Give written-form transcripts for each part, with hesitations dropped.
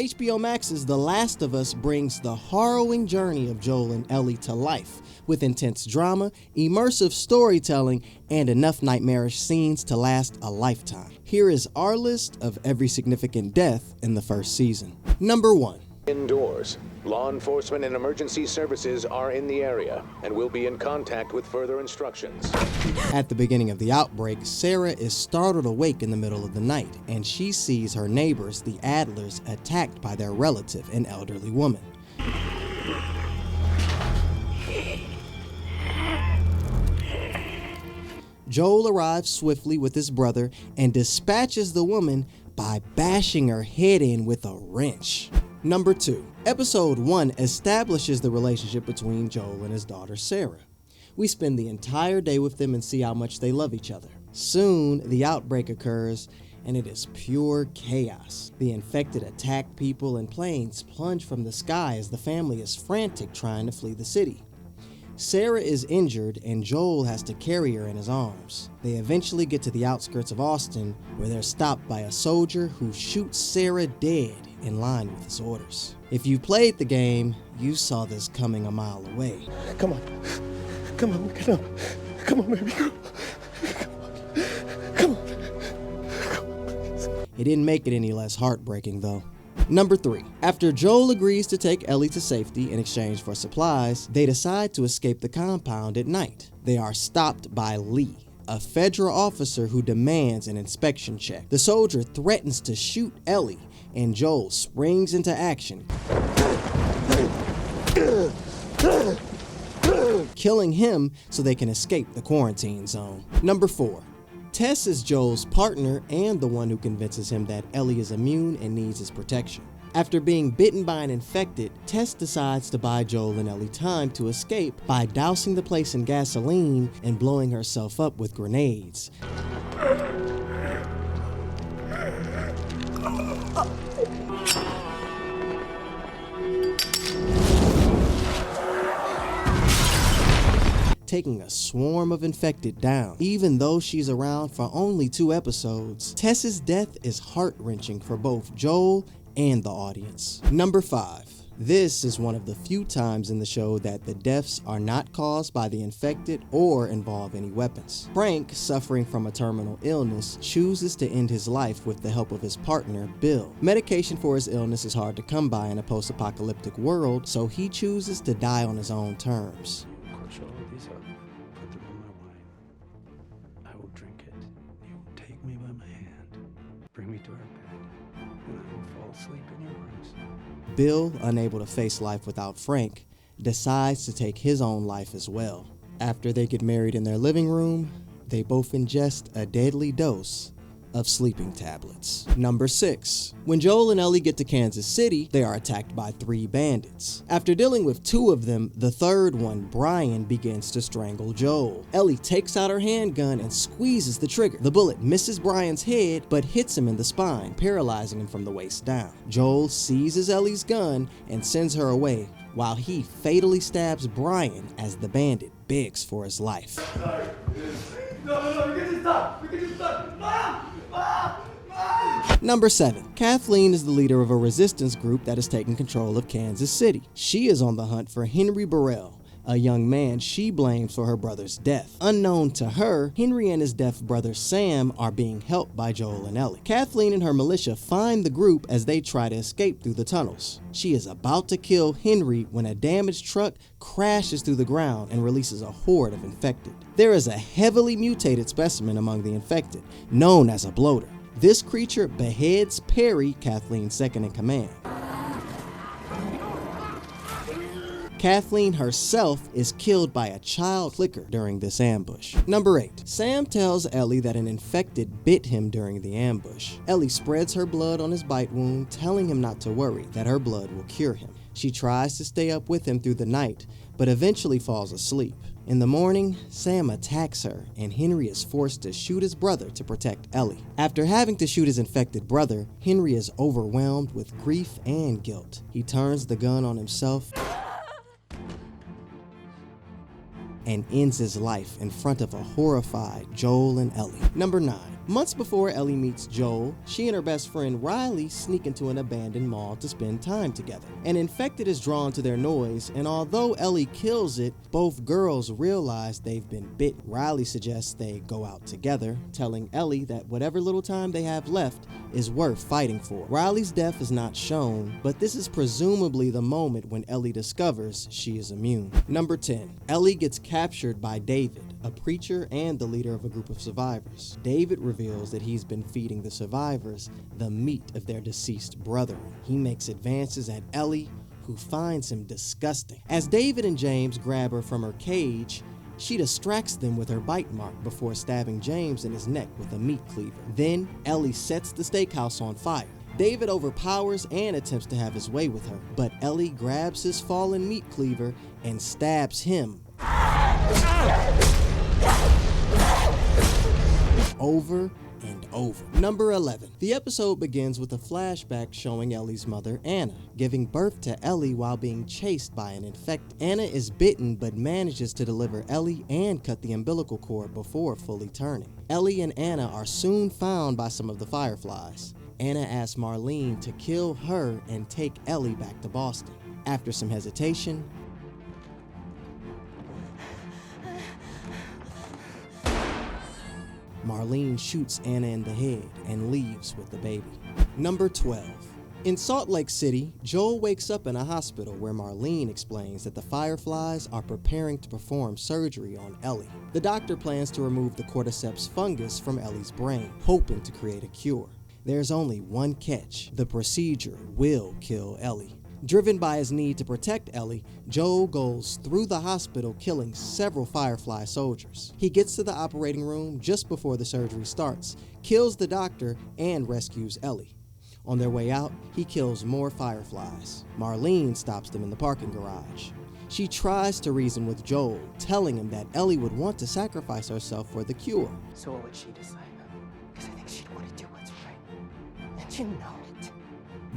HBO Max's The Last of Us brings the harrowing journey of Joel and Ellie to life, with intense drama, immersive storytelling, and enough nightmarish scenes to last a lifetime. Here is our list of every significant death in the first season. Number 1. Indoors. Law enforcement and emergency services are in the area and will be in contact with further instructions. At the beginning of the outbreak, Sarah is startled awake in the middle of the night, and she sees her neighbors, the Adlers, attacked by their relative, an elderly woman. Joel arrives swiftly with his brother and dispatches the woman by bashing her head in with a wrench. Number 2. Episode 1 establishes the relationship between Joel and his daughter Sarah. We spend the entire day with them and see how much they love each other. Soon, the outbreak occurs, and it is pure chaos. The infected attack people, and planes plunge from the sky as the family is frantic trying to flee the city. Sarah is injured, and Joel has to carry her in his arms. They eventually get to the outskirts of Austin, where they're stopped by a soldier who shoots Sarah dead in line with his orders. If you played the game, you saw this coming a mile away. Come on, come on, get up. Come on, baby girl. Come on. It didn't make it any less heartbreaking, though. Number 3. After Joel agrees to take Ellie to safety in exchange for supplies, they decide to escape the compound at night. They are stopped by Lee, a federal officer who demands an inspection check. The soldier threatens to shoot Ellie, and Joel springs into action, killing him so they can escape the quarantine zone. Number 4. Tess is Joel's partner and the one who convinces him that Ellie is immune and needs his protection. After being bitten by an infected, Tess decides to buy Joel and Ellie time to escape by dousing the place in gasoline and blowing herself up with grenades. Taking a swarm of infected down. Even though she's around for only 2 episodes, Tess's death is heart-wrenching for both Joel and the audience. Number 5. This is one of the few times in the show that the deaths are not caused by the infected or involve any weapons. Frank, suffering from a terminal illness, chooses to end his life with the help of his partner, Bill. Medication for his illness is hard to come by in a post-apocalyptic world, so he chooses to die on his own terms. Bring me to our bed, and I will fall asleep in your arms. Bill, unable to face life without Frank, decides to take his own life as well. After they get married in their living room, they both ingest a deadly dose of sleeping tablets. Number 6. When Joel and Ellie get to Kansas City, they are attacked by 3 bandits. After dealing with 2 of them, the third one, Bryan, begins to strangle Joel. Ellie takes out her handgun and squeezes the trigger. The bullet misses Bryan's head, but hits him in the spine, paralyzing him from the waist down. Joel seizes Ellie's gun and sends her away, while he fatally stabs Bryan as the bandit begs for his life. No, we can just stop. We can just stop. Mom! Number 7. Kathleen is the leader of a resistance group that has taken control of Kansas City. She is on the hunt for Henry Burrell, a young man she blames for her brother's death. Unknown to her, Henry and his deaf brother Sam are being helped by Joel and Ellie. Kathleen and her militia find the group as they try to escape through the tunnels. She is about to kill Henry when a damaged truck crashes through the ground and releases a horde of infected. There is a heavily mutated specimen among the infected, known as a bloater. This creature beheads Perry, Kathleen's second in command. Kathleen herself is killed by a child clicker during this ambush. Number 8. Sam tells Ellie that an infected bit him during the ambush. Ellie spreads her blood on his bite wound, telling him not to worry, that her blood will cure him. She tries to stay up with him through the night, but eventually falls asleep. In the morning, Sam attacks her, and Henry is forced to shoot his brother to protect Ellie. After having to shoot his infected brother, Henry is overwhelmed with grief and guilt. He turns the gun on himself and ends his life in front of a horrified Joel and Ellie. Number 9. Months before Ellie meets Joel, she and her best friend Riley sneak into an abandoned mall to spend time together. An infected is drawn to their noise, and although Ellie kills it, both girls realize they've been bit. Riley suggests they go out together, telling Ellie that whatever little time they have left is worth fighting for. Riley's death is not shown, but this is presumably the moment when Ellie discovers she is immune. Number 10. Ellie gets captured by David, a preacher and the leader of a group of survivors. David reveals that he's been feeding the survivors the meat of their deceased brother. He makes advances at Ellie, who finds him disgusting. As David and James grab her from her cage, she distracts them with her bite mark before stabbing James in his neck with a meat cleaver. Then Ellie sets the steakhouse on fire. David overpowers and attempts to have his way with her, but Ellie grabs his fallen meat cleaver and stabs him over and over. Number 11. The episode begins with a flashback showing Ellie's mother, Anna, giving birth to Ellie while being chased by an infected. Anna is bitten but manages to deliver Ellie and cut the umbilical cord before fully turning. Ellie and Anna are soon found by some of the Fireflies. Anna asks Marlene to kill her and take Ellie back to Boston. After some hesitation, Marlene shoots Anna in the head and leaves with the baby. Number 12. In Salt Lake City, Joel wakes up in a hospital where Marlene explains that the Fireflies are preparing to perform surgery on Ellie. The doctor plans to remove the cordyceps fungus from Ellie's brain, hoping to create a cure. There's only one catch: the procedure will kill Ellie. Driven by his need to protect Ellie, Joel goes through the hospital, killing several Firefly soldiers. He gets to the operating room just before the surgery starts, kills the doctor, and rescues Ellie. On their way out, he kills more Fireflies. Marlene stops them in the parking garage. She tries to reason with Joel, telling him that Ellie would want to sacrifice herself for the cure. So what would she decide? Because I think she'd want to do what's right. And you know it.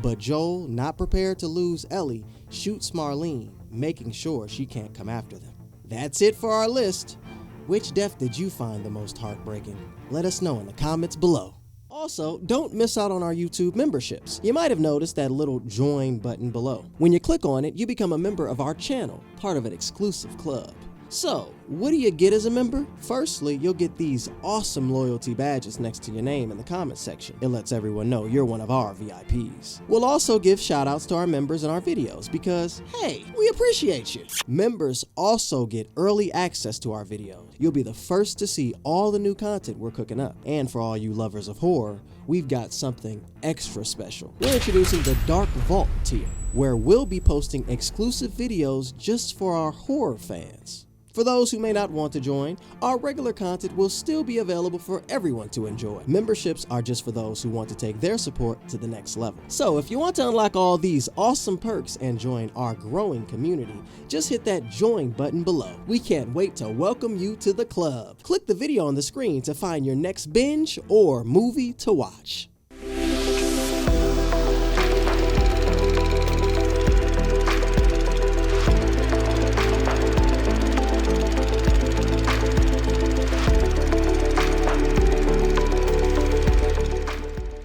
But Joel, not prepared to lose Ellie, shoots Marlene, making sure she can't come after them. That's it for our list. Which death did you find the most heartbreaking? Let us know in the comments below. Also, don't miss out on our YouTube memberships. You might have noticed that little join button below. When you click on it, you become a member of our channel, part of an exclusive club. So, what do you get as a member? Firstly, you'll get these awesome loyalty badges next to your name in the comment section. It lets everyone know you're one of our VIPs. We'll also give shoutouts to our members in our videos because, hey, we appreciate you. Members also get early access to our videos. You'll be the first to see all the new content we're cooking up. And for all you lovers of horror, we've got something extra special. We're introducing the Dark Vault tier, where we'll be posting exclusive videos just for our horror fans. For those who may not want to join, our regular content will still be available for everyone to enjoy. Memberships are just for those who want to take their support to the next level. So if you want to unlock all these awesome perks and join our growing community, just hit that join button below. We can't wait to welcome you to the club. Click the video on the screen to find your next binge or movie to watch.